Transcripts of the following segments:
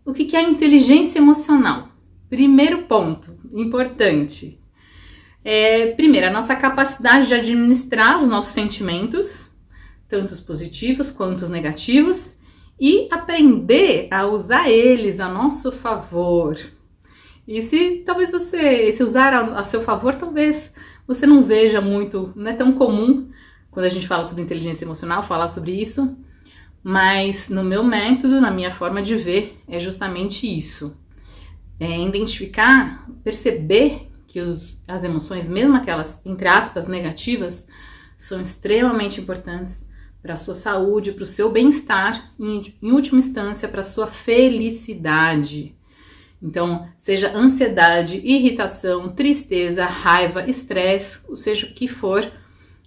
o que é a inteligência emocional? Primeiro ponto, importante. Primeiro, a nossa capacidade de administrar os nossos sentimentos, tanto os positivos quanto os negativos, e aprender a usar eles a nosso favor. E se usar a seu favor, talvez você não veja muito, não é tão comum quando a gente fala sobre inteligência emocional, falar sobre isso, mas no meu método, na minha forma de ver, é justamente isso. Identificar, perceber que as emoções, mesmo aquelas, entre aspas, negativas, são extremamente importantes para a sua saúde, para o seu bem-estar e, em última instância, para a sua felicidade. Então, seja ansiedade, irritação, tristeza, raiva, estresse, ou seja o que for,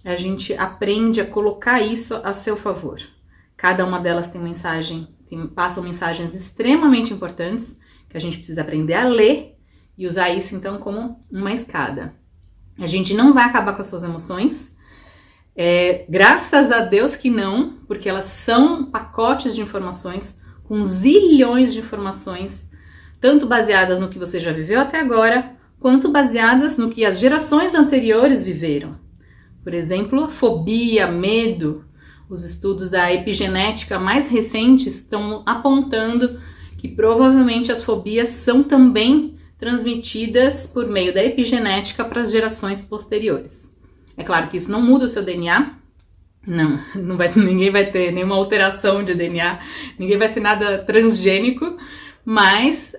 a gente aprende a colocar isso a seu favor. Cada uma delas passam mensagens extremamente importantes que a gente precisa aprender a ler e usar isso então como uma escada. A gente não vai acabar com as suas emoções, graças a Deus que não, porque elas são pacotes de informações com zilhões de informações, tanto baseadas no que você já viveu até agora, quanto baseadas no que as gerações anteriores viveram. Por exemplo, fobia, medo. Os estudos da epigenética mais recentes estão apontando que provavelmente as fobias são também transmitidas por meio da epigenética para as gerações posteriores. É claro que isso não muda o seu DNA, ninguém vai ter nenhuma alteração de DNA, ninguém vai ser nada transgênico, mas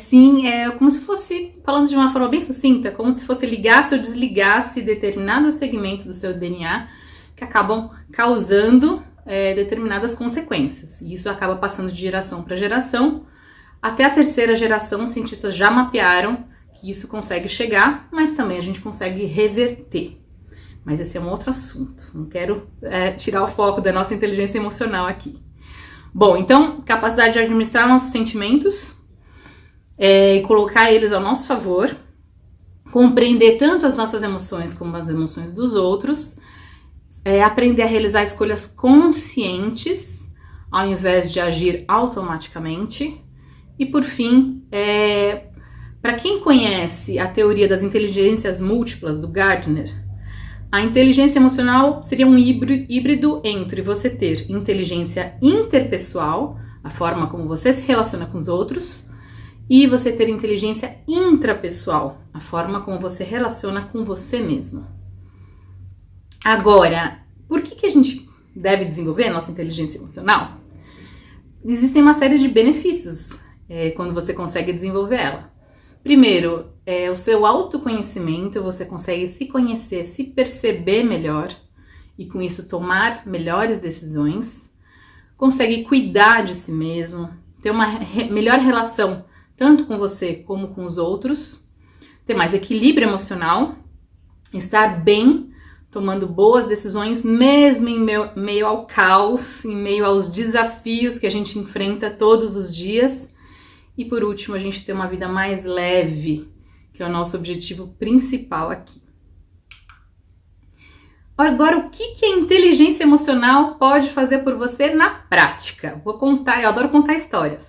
sim, é como se fosse, falando de uma forma bem sucinta, como se fosse ligasse ou desligasse determinados segmentos do seu DNA que acabam causando determinadas consequências. E isso acaba passando de geração para geração. Até a terceira geração, os cientistas já mapearam que isso consegue chegar, mas também a gente consegue reverter. Mas esse é um outro assunto. Não quero tirar o foco da nossa inteligência emocional aqui. Bom, então, capacidade de administrar nossos sentimentos e colocar eles ao nosso favor, compreender tanto as nossas emoções como as emoções dos outros, aprender a realizar escolhas conscientes ao invés de agir automaticamente. E por fim, para quem conhece a teoria das inteligências múltiplas do Gardner, a inteligência emocional seria um híbrido entre você ter inteligência interpessoal, a forma como você se relaciona com os outros, e você ter inteligência intrapessoal, a forma como você relaciona com você mesmo. Agora, por que a gente deve desenvolver a nossa inteligência emocional? Existem uma série de benefícios quando você consegue desenvolver ela. Primeiro, o seu autoconhecimento, você consegue se conhecer, se perceber melhor e com isso tomar melhores decisões, consegue cuidar de si mesmo, ter uma melhor relação tanto com você como com os outros, ter mais equilíbrio emocional, estar bem, tomando boas decisões mesmo em meio ao caos, em meio aos desafios que a gente enfrenta todos os dias. E por último, a gente ter uma vida mais leve, que é o nosso objetivo principal aqui. Agora, o que a inteligência emocional pode fazer por você na prática? Eu adoro contar histórias.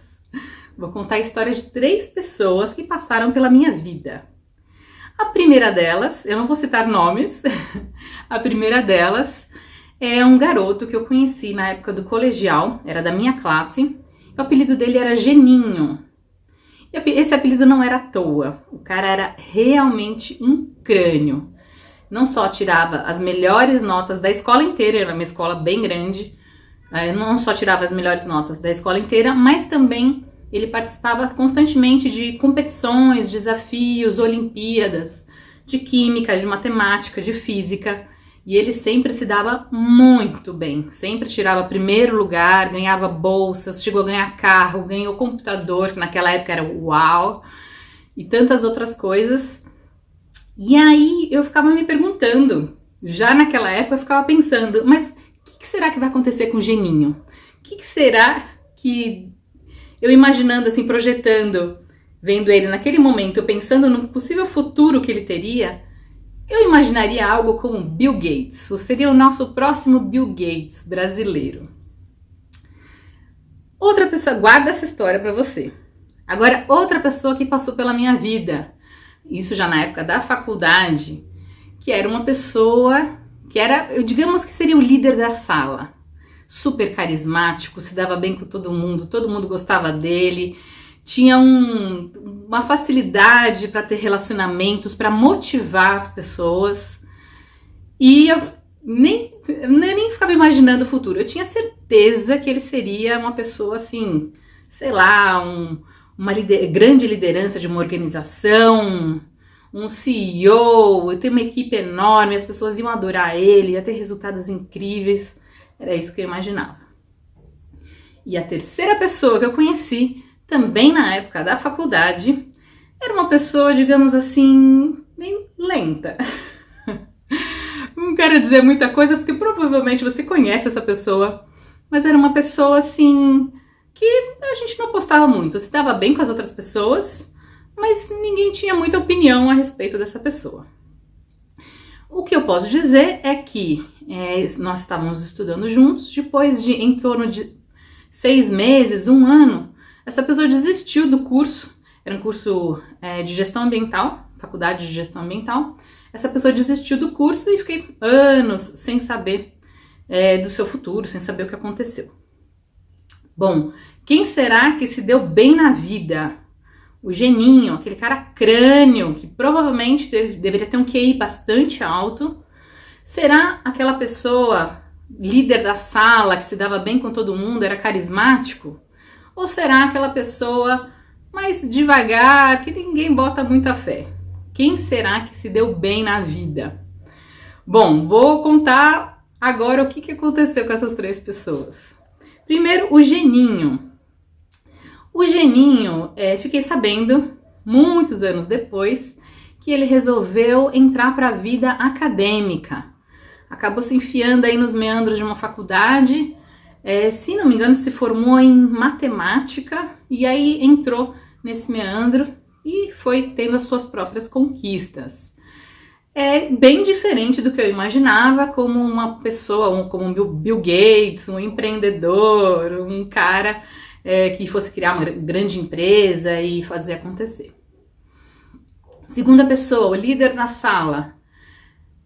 Vou contar a história de 3 pessoas que passaram pela minha vida. A primeira delas, eu não vou citar nomes, a primeira delas é um garoto que eu conheci na época do colegial, era da minha classe, o apelido dele era Geninho. Esse apelido não era à toa, o cara era realmente um crânio. Não só tirava as melhores notas da escola inteira, era uma escola bem grande, não só tirava as melhores notas da escola inteira, mas também ele participava constantemente de competições, desafios, olimpíadas, de química, de matemática, de física, e ele sempre se dava muito bem, sempre tirava primeiro lugar, ganhava bolsas, chegou a ganhar carro, ganhou computador, que naquela época era uau, e tantas outras coisas. E aí eu ficava me perguntando, já naquela época eu ficava pensando, mas o que será que vai acontecer com o Geninho? O que será que, eu imaginando assim, projetando, vendo ele naquele momento, pensando no possível futuro que ele teria, eu imaginaria algo como Bill Gates, seria o nosso próximo Bill Gates brasileiro. Outra pessoa, guarda essa história para você. Agora, outra pessoa que passou pela minha vida, isso já na época da faculdade, que era uma pessoa que era, digamos que seria o líder da sala. Super carismático, se dava bem com todo mundo gostava dele, tinha uma facilidade para ter relacionamentos, para motivar as pessoas. E eu nem ficava imaginando o futuro. Eu tinha certeza que ele seria uma pessoa assim, sei lá, uma grande liderança de uma organização, um CEO, ter uma equipe enorme, as pessoas iam adorar ele, ia ter resultados incríveis. Era isso que eu imaginava. E a terceira pessoa que eu conheci, também na época da faculdade, era uma pessoa, digamos assim, meio lenta. Não quero dizer muita coisa, porque provavelmente você conhece essa pessoa, mas era uma pessoa assim, que a gente não apostava muito, se dava bem com as outras pessoas, mas ninguém tinha muita opinião a respeito dessa pessoa. O que eu posso dizer é que nós estávamos estudando juntos, depois de em torno de 6 meses, 1 ano, essa pessoa desistiu do curso, era um curso de gestão ambiental, faculdade de gestão ambiental. Essa pessoa desistiu do curso e fiquei anos sem saber do seu futuro, sem saber o que aconteceu. Bom, quem será que se deu bem na vida? O geninho, aquele cara crânio, que provavelmente deveria ter um QI bastante alto. Será aquela pessoa líder da sala, que se dava bem com todo mundo, era carismático? Ou será aquela pessoa mais devagar, que ninguém bota muita fé? Quem será que se deu bem na vida? Bom, vou contar agora o que aconteceu com essas 3 pessoas. Primeiro, o geninho. O geninho, fiquei sabendo, muitos anos depois, que ele resolveu entrar para a vida acadêmica. Acabou se enfiando aí nos meandros de uma faculdade, se não me engano se formou em matemática, e aí entrou nesse meandro e foi tendo as suas próprias conquistas. É bem diferente do que eu imaginava como uma pessoa, como um Bill Gates, um empreendedor, um cara que fosse criar uma grande empresa e fazer acontecer. Segunda pessoa, o líder da sala.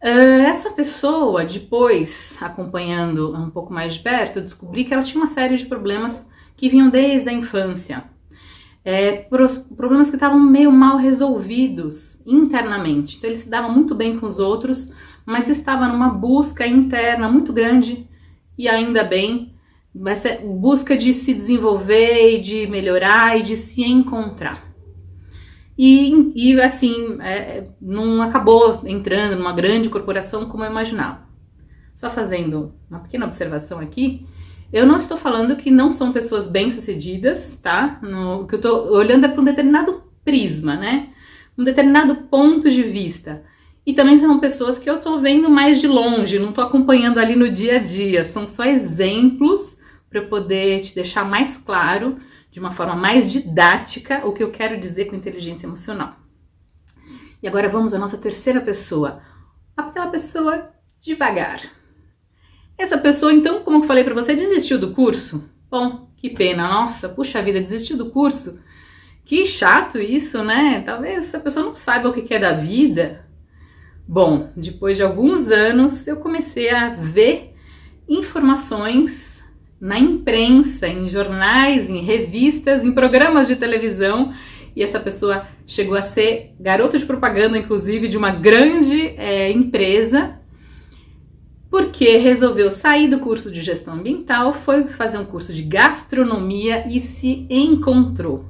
Essa pessoa, depois, acompanhando um pouco mais de perto, eu descobri que ela tinha uma série de problemas que vinham desde a infância. Problemas que estavam meio mal resolvidos internamente. Então ele se dava muito bem com os outros, mas estava numa busca interna muito grande, e ainda bem, essa busca de se desenvolver e de melhorar e de se encontrar. E assim, não acabou entrando numa grande corporação como eu imaginava. Só fazendo uma pequena observação aqui, eu não estou falando que não são pessoas bem-sucedidas, tá? O que eu estou olhando é para um determinado prisma, né? Um determinado ponto de vista. E também são pessoas que eu estou vendo mais de longe, não estou acompanhando ali no dia a dia. São só exemplos para eu poder te deixar mais claro, de uma forma mais didática, o que eu quero dizer com inteligência emocional. E agora vamos à nossa terceira pessoa. Aquela pessoa devagar. Essa pessoa, então, como eu falei para você, desistiu do curso? Bom, que pena, nossa, puxa vida, desistiu do curso? Que chato isso, né? Talvez essa pessoa não saiba o que é da vida. Bom, depois de alguns anos, eu comecei a ver informações na imprensa, em jornais, em revistas, em programas de televisão, e essa pessoa chegou a ser garoto de propaganda, inclusive, de uma grande empresa, porque resolveu sair do curso de gestão ambiental, foi fazer um curso de gastronomia e se encontrou.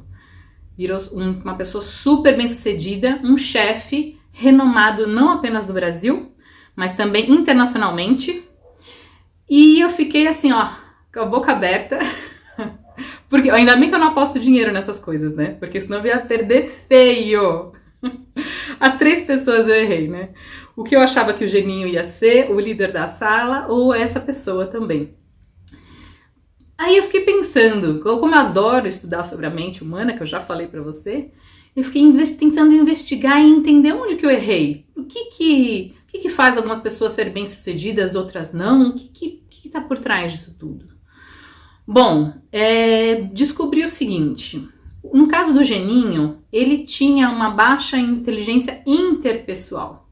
Virou uma pessoa super bem-sucedida, um chefe renomado não apenas no Brasil, mas também internacionalmente. E eu fiquei assim, ó, com a boca aberta, porque ainda bem que eu não aposto dinheiro nessas coisas, né? Porque senão eu ia perder feio. As 3 pessoas eu errei, né? O que eu achava que o geninho ia ser, o líder da sala, ou essa pessoa também. Aí eu fiquei pensando, como eu adoro estudar sobre a mente humana, que eu já falei pra você, eu fiquei tentando investigar e entender onde que eu errei. O que faz algumas pessoas serem bem-sucedidas, outras não? O que tá por trás disso tudo? Bom, descobri o seguinte, No caso do Geninho, ele tinha uma baixa inteligência interpessoal.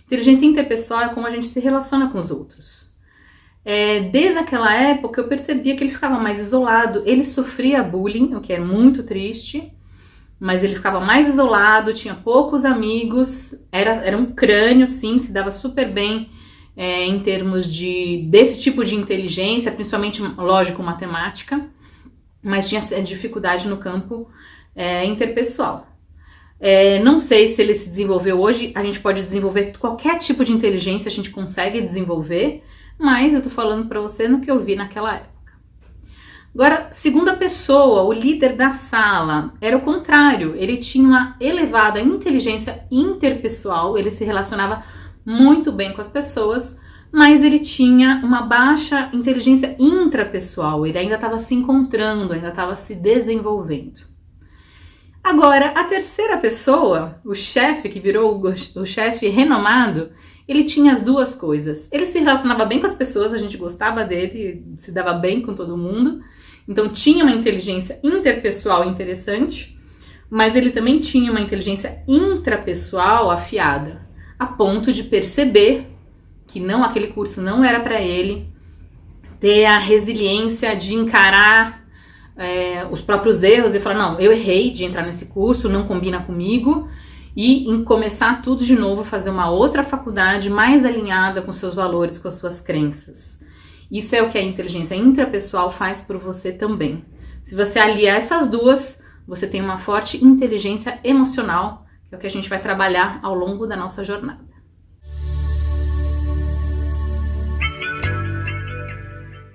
Inteligência interpessoal é como a gente se relaciona com os outros. Desde aquela época eu percebia que ele ficava mais isolado, ele sofria bullying, o que é muito triste, mas ele ficava mais isolado, tinha poucos amigos, era um crânio, sim, se dava super bem em termos desse tipo de inteligência, principalmente, lógico, matemática, mas tinha dificuldade no campo interpessoal. Não sei se ele se desenvolveu hoje, a gente pode desenvolver qualquer tipo de inteligência, a gente consegue desenvolver, mas eu tô falando para você no que eu vi naquela época. Agora, segunda pessoa, o líder da sala, era o contrário, ele tinha uma elevada inteligência interpessoal, ele se relacionava muito bem com as pessoas, mas ele tinha uma baixa inteligência intrapessoal, ele ainda estava se encontrando, ainda estava se desenvolvendo. Agora, a terceira pessoa, o chefe, que virou o chefe renomado, ele tinha as duas coisas. Ele se relacionava bem com as pessoas, a gente gostava dele, se dava bem com todo mundo, então tinha uma inteligência interpessoal interessante, mas ele também tinha uma inteligência intrapessoal afiada, a ponto de perceber que aquele curso não era para ele, ter a resiliência de encarar os próprios erros e falar, não, eu errei de entrar nesse curso, não combina comigo, e em começar tudo de novo, fazer uma outra faculdade mais alinhada com seus valores, com as suas crenças. Isso é o que a inteligência intrapessoal faz por você também. Se você aliar essas duas, você tem uma forte inteligência emocional, que é o que a gente vai trabalhar ao longo da nossa jornada.